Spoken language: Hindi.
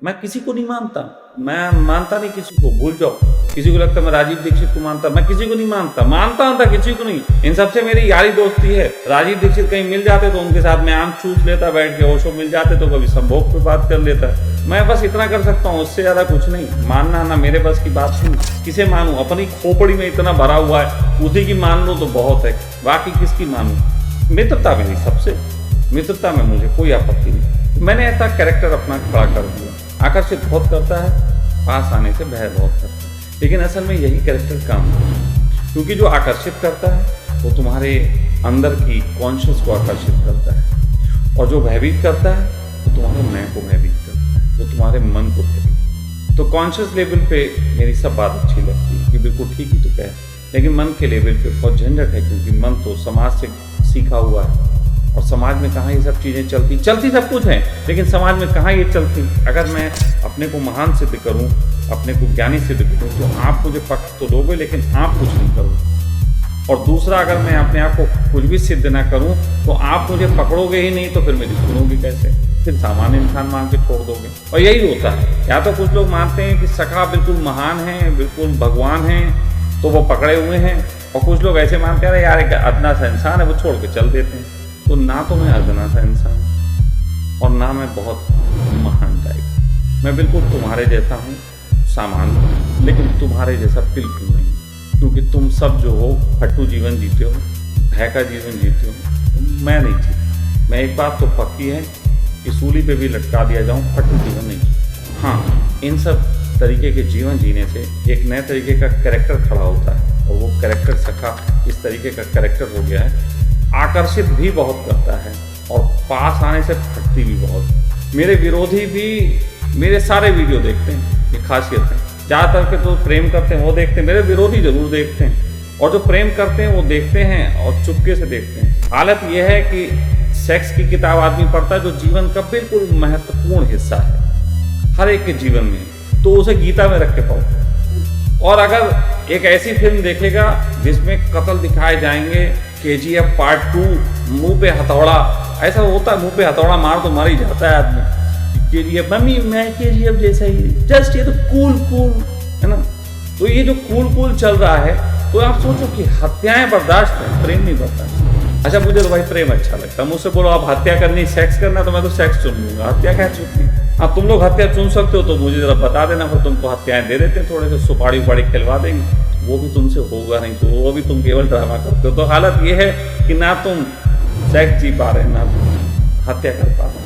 मैं किसी को नहीं मानता, मैं मानता नहीं किसी को, भूल जाओ। किसी को लगता है मैं राजीव दीक्षित को मानता, मैं किसी को नहीं मानता किसी को नहीं। इन सबसे मेरी यारी दोस्ती है। राजीव दीक्षित कहीं मिल जाते तो उनके साथ में आम चूस लेता बैठ के, ओशो मिल जाते तो कभी संभोग पे बात कर लेता। मैं बस इतना कर सकता हूँ, उससे ज्यादा कुछ नहीं। मानना ना मेरे बस की बात नहीं। किसे मानूं? अपनी खोपड़ी में इतना भरा हुआ है, उसी की मान लो तो बहुत है, बाकी किसकी मानूं? मित्रता मेरी सबसे, मित्रता में मुझे कोई आपत्ति नहीं। मैंने ऐसा कैरेक्टर अपना खड़ा कर दिया। आकर्षित बहुत करता है, पास आने से भय बहुत करता है, लेकिन असल में यही कैरेक्टर काम है। क्योंकि जो आकर्षित करता है वो तुम्हारे अंदर की कॉन्शियस को आकर्षित करता है, और जो भयभीत करता है वो तुम्हारे मैं को भयभीत करता है, वो तुम्हारे मन को भयभीत। तो कॉन्शियस लेवल पे मेरी सब बात अच्छी लगती है कि बिल्कुल ठीक ही तो कह, लेकिन मन के लेवल पे बहुत झंझट है, क्योंकि मन तो समाज से सीखा हुआ है, और समाज में कहाँ ये सब चीज़ें चलती सब कुछ है, लेकिन समाज में कहाँ ये चलती। अगर मैं अपने को महान सिद्ध करूं, अपने को ज्ञानी सिद्ध करूं, तो आप मुझे पकड़ तो दोगे, लेकिन आप कुछ नहीं करोगे। और दूसरा, अगर मैं अपने आप को कुछ भी सिद्ध ना करूं तो आप मुझे पकड़ोगे ही नहीं, तो फिर मेरी सुनोगे कैसे? फिर सामान्य इंसान मान के छोड़ दोगे। और यही होता है, या तो कुछ लोग मानते हैं कि सखा बिल्कुल महान है, बिल्कुल भगवान है, तो वो पकड़े हुए हैं, और कुछ लोग ऐसे मानते हैं यार एक अदना सा इंसान है, वो छोड़ के चल देते हैं। तो ना तो मैं अदना सा इंसान और ना मैं बहुत महान टाइप। मैं बिल्कुल तुम्हारे जैसा हूँ, सामान्य, लेकिन तुम्हारे जैसा बिल्कुल नहीं। क्योंकि तुम सब जो हो फट्टू जीवन जीते हो, भय का जीवन जीते हो, मैं नहीं जीता। मैं एक बात तो पक्की है कि सूली पे भी लटका दिया जाऊँ, फट्टू जीवन नहीं जीता। हाँ, इन सब तरीके के जीवन जीने से एक नए तरीके का कैरेक्टर खड़ा होता है, और वो कैरेक्टर सखा इस तरीके का कैरेक्टर हो गया है। आकर्षित भी बहुत करता है और पास आने से फटती भी बहुत। मेरे विरोधी भी मेरे सारे वीडियो देखते हैं, ये खासियत है। ज़्यादातर के तो प्रेम करते हैं वो देखते हैं, मेरे विरोधी जरूर देखते हैं, और जो प्रेम करते हैं वो देखते हैं और चुपके से देखते हैं। हालत यह है कि सेक्स की किताब आदमी पढ़ता है जो जीवन का बिल्कुल महत्वपूर्ण हिस्सा है हर एक के जीवन में, तो उसे गीता में रख के पढ़ो। और अगर एक ऐसी फिल्म देखेगा जिसमें कत्ल दिखाए जाएंगे, KGF पार्ट 2, मुंह पे हथौड़ा, ऐसा होता है, मुंह पे हथौड़ा मार तो मर ही जाता है आदमी। KGF, मम्मी मैं KGF जैसा ही, जस्ट ये तो कूल है ना। तो ये जो कूल चल रहा है, तो आप सोचो कि हत्याएं बर्दाश्त है, प्रेम नहीं बर्दाश्त। अच्छा, मुझे तो भाई प्रेम अच्छा लगता है। मुझसे बोलो आप हत्या करनी, सेक्स करना, तो मैं तो सेक्स चुन लूंगा, हत्या क्या चुननी। हाँ, तुम लोग हत्या चुन सकते हो तो मुझे जरा बता देना, फिर तुमको हत्याएं दे देते हैं, थोड़े से सुपाड़ी उपाड़ी खिलवा देंगे। वो भी तुमसे होगा नहीं, तो वो भी तुम केवल ड्रामा करते हो। तो हालत ये है कि ना तुम सेक्स जी पा रहे, ना तुम हत्या कर पा रहे।